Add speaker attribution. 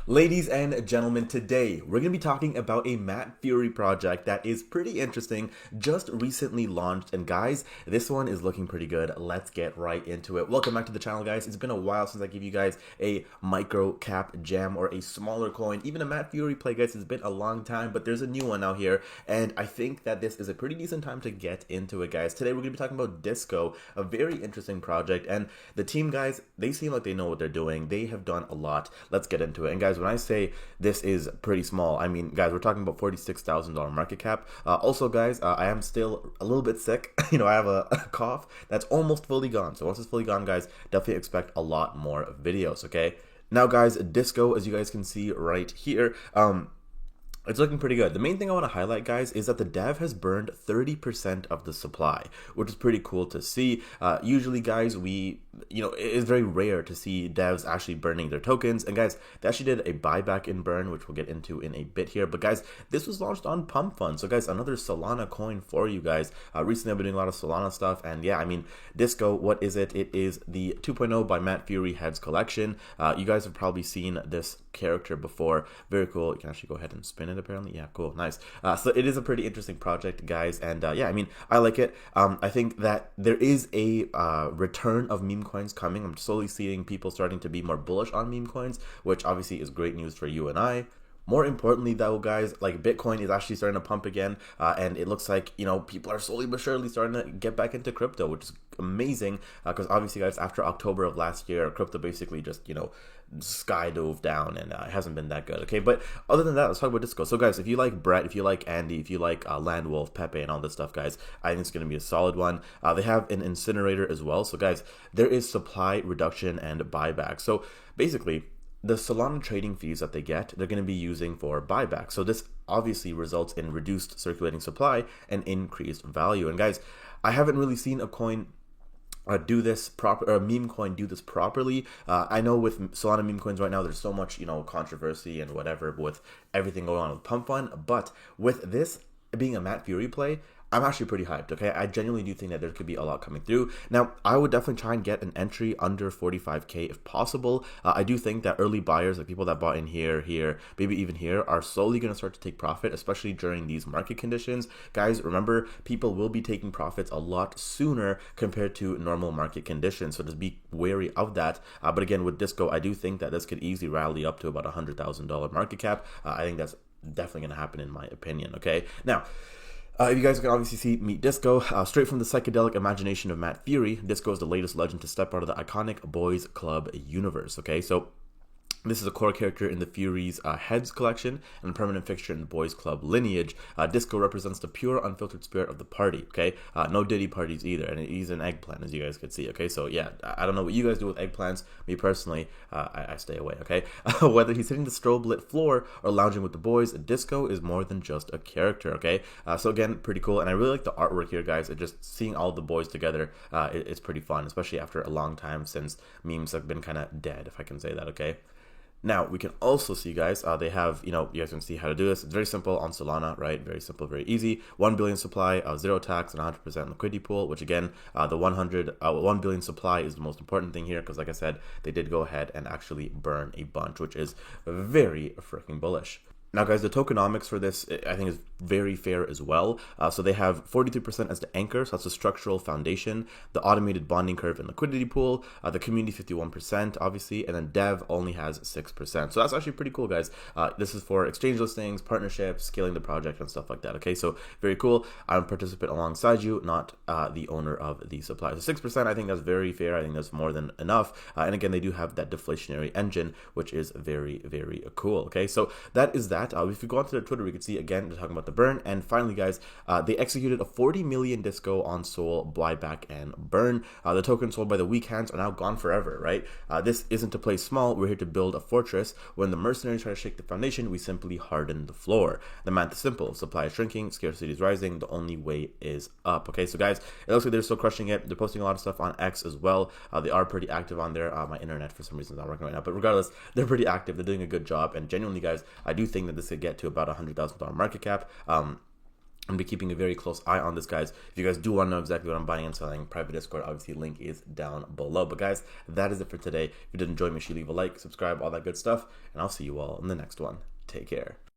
Speaker 1: Ladies and gentlemen, today we're going to be talking about a MattFurie project that is pretty interesting, just recently launched, and guys, this one is looking pretty good. Let's get right into it. Welcome back to the channel, guys. It's been a while since I gave you guys a micro cap gem or a smaller coin, even a MattFurie play, guys. It's been a long time, but there's a new one out here, and I think that this is a pretty decent time to get into it, guys. Today we're going to be talking about Disco, a very interesting project, and the team, guys, they seem like they know what they're doing. They have done a lot. Let's get into it. And guys, when I say this is pretty small, I mean, guys, we're talking about $46,000 market cap. Also, guys, I am still a little bit sick. I have a cough that's almost fully gone. So once it's fully gone, guys, definitely expect a lot more videos, okay? Now, guys, Disco, as you guys can see right here, it's looking pretty good. The main thing I want to highlight, guys, is that the dev has burned 30% of the supply, which is pretty cool to see. Usually, guys, it is very rare to see devs actually burning their tokens. And guys, they actually did a buyback in burn, which we'll get into in a bit here. But guys, this was launched on Pump Fund. So guys, another Solana coin for you guys. Recently, I've been doing a lot of Solana stuff. And yeah, I mean, Disco, what is it? It is the 2.0 by MattFurie Heads collection. You guys have probably seen this character before. Very cool. You can actually go ahead and spin it apparently. Yeah, cool, nice. So it is a pretty interesting project, guys, and yeah, I mean, I like it. I think that there is a return of meme coins coming. I'm slowly seeing people starting to be more bullish on meme coins, which obviously is great news for you and I. More importantly, though, guys, like Bitcoin is actually starting to pump again, and it looks like, people are slowly but surely starting to get back into crypto, which is amazing, because obviously, guys, after October of last year, crypto basically just, sky dove down, and it hasn't been that good, okay? But other than that, let's talk about Disco. So, guys, if you like Brett, if you like Andy, if you like Landwolf, Pepe, and all this stuff, guys, I think it's going to be a solid one. They have an incinerator as well. So, guys, there is supply reduction and buyback. So, basically, the Solana trading fees that they get, they're going to be using for buyback. So this obviously results in reduced circulating supply and increased value. And guys, I haven't really seen a coin do this proper, or a meme coin do this properly. I know with Solana meme coins right now, there's so much, controversy and whatever with everything going on with Pump Fund. But with this being a MattFurie play, I'm actually pretty hyped, okay? I genuinely do think that there could be a lot coming through. Now, I would definitely try and get an entry under 45K if possible. I do think that early buyers, like people that bought in here, maybe even here, are slowly going to start to take profit, especially during these market conditions. Guys, remember, people will be taking profits a lot sooner compared to normal market conditions, so just be wary of that. But again, with Disco, I do think that this could easily rally up to about $100,000 market cap. I think that's definitely going to happen in my opinion, okay? Now, you guys can obviously meet Disco, straight from the psychedelic imagination of MattFurie. Disco is the latest legend to step out of the iconic Boys Club universe, okay? So this is a core character in the Furie's Heads collection and a permanent fixture in the Boys Club lineage. Disco represents the pure, unfiltered spirit of the party, okay? No Diddy parties either, and he's an eggplant, as you guys could see, okay? So, yeah, I don't know what you guys do with eggplants. Me, personally, I stay away, okay? Whether he's hitting the strobe-lit floor or lounging with the boys, Disco is more than just a character, okay? So, again, pretty cool, and I really like the artwork here, guys. Just seeing all the boys together, it's pretty fun, especially after a long time since memes have been kind of dead, if I can say that, okay? Now, we can also see, guys, they have, you guys can see how to do this. It's very simple on Solana, right? Very simple, very easy. 1 billion supply, 0 tax, and 100% liquidity pool, which again, the 1 billion supply is the most important thing here because, like I said, they did go ahead and actually burn a bunch, which is very freaking bullish. Now, guys, the tokenomics for this, I think, is very fair as well. So they have 43% as the anchor, so that's the structural foundation, the automated bonding curve and liquidity pool, the community 51%, obviously, and then dev only has 6%. So that's actually pretty cool, guys. This is for exchange listings, partnerships, scaling the project, and stuff like that, okay? So very cool. I'm a participant alongside you, not the owner of the supply. So 6%, I think that's very fair. I think that's more than enough. And again, they do have that deflationary engine, which is very, very cool, okay? So that is that. If you go onto their Twitter, we can see, again, they're talking about the burn. And finally, guys, they executed a 40 million Disco on Sol buyback and burn. The tokens sold by the weak hands are now gone forever, right? This isn't to play small. We're here to build a fortress. When the mercenaries try to shake the foundation, we simply harden the floor. The math is simple. Supply is shrinking. Scarcity is rising. The only way is up. Okay, so guys, it looks like they're still crushing it. They're posting a lot of stuff on X as well. They are pretty active on there. My internet, for some reason, is not working right now. But regardless, they're pretty active. They're doing a good job. And genuinely, guys, I do think that this could get to about $100,000 market cap. I'm gonna be keeping a very close eye on this, guys. If you guys do want to know exactly what I'm buying and selling, private Discord, obviously link is down below. But guys, that is it for today. If you did enjoy, make sure you leave a like, subscribe, all that good stuff, and I'll see you all in the next one. Take care.